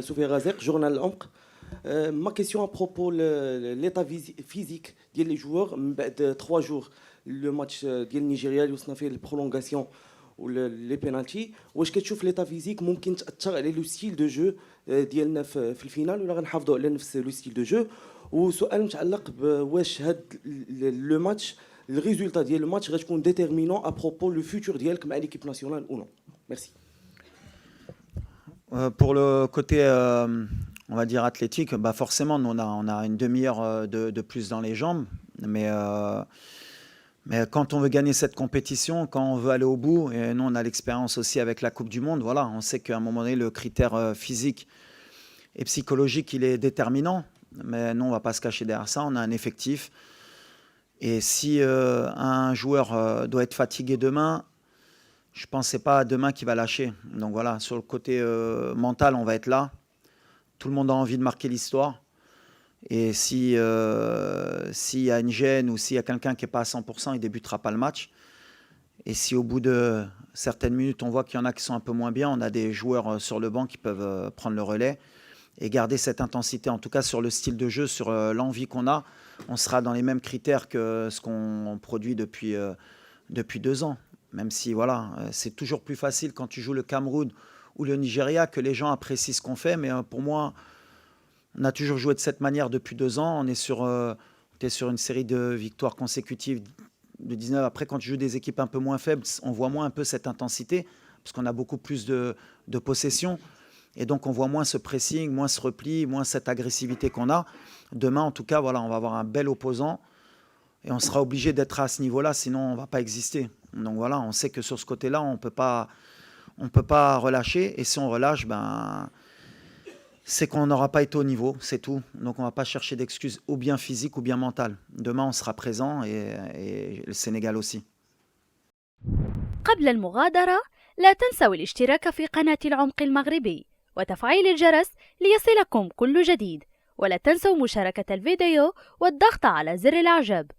Soufiane Razek, journal L'Amk. Ma question à propos de l'état physique des joueurs, de 3 jours, le match du Nigeria, où on a fait les prolongations ou les pénaltys. Est-ce que tu trouves l'état physique ممكن تأثر على le style de jeu ديالنا في الفينال ولا غنحافظوا على نفس le style de jeu؟ وسؤال متعلق بواش هاد le match, le résultat ديال le match غتكون déterminant à propos le futur ديالك مع l'équipe nationale ou non? Merci. Pour le côté, on va dire athlétique, bah forcément, nous, on a une demi-heure de plus dans les jambes. Mais quand on veut gagner cette compétition, quand on veut aller au bout, et nous, on a l'expérience aussi avec la Coupe du Monde, voilà, on sait qu'à un moment donné, le critère physique et psychologique, il est déterminant. Mais nous, on ne va pas se cacher derrière ça. On a un effectif. Et si un joueur doit être fatigué demain, je pense que ce n'est pas demain qu'il va lâcher. Donc voilà, sur le côté mental, on va être là. Tout le monde a envie de marquer l'histoire. Et s'il y a une gêne ou s'il y a quelqu'un qui n'est pas à 100%, il ne débutera pas le match. Et si au bout de certaines minutes, on voit qu'il y en a qui sont un peu moins bien, on a des joueurs sur le banc qui peuvent prendre le relais et garder cette intensité. En tout cas, sur le style de jeu, sur l'envie qu'on a, on sera dans les mêmes critères que ce qu'on produit depuis 2 ans. Même si, voilà, c'est toujours plus facile quand tu joues le Cameroun ou le Nigeria que les gens apprécient ce qu'on fait. Mais pour moi, on a toujours joué de cette manière depuis 2 ans. On est sur une série de victoires consécutives de 19. Après, quand tu joues des équipes un peu moins faibles, on voit moins un peu cette intensité parce qu'on a beaucoup plus de possession. Et donc, on voit moins ce pressing, moins ce repli, moins cette agressivité qu'on a. Demain, en tout cas, voilà, on va avoir un bel opposant. Et on sera obligé d'être à ce niveau-là, sinon on ne va pas exister. Donc voilà, on sait que sur ce côté-là, on ne peut pas relâcher. Et si on relâche, c'est qu'on n'aura pas été au niveau, c'est tout. Donc on ne va pas chercher d'excuses ou bien physiques ou bien mentales. Demain, on sera présent et le Sénégal aussi. قبل المغادرة لا تنسوا الاشتراك في قناة العمق المغربي وتفعيل الجرس ليصلكم كل جديد، ولا تنسوا مشاركة الفيديو والضغط على زر الإعجاب.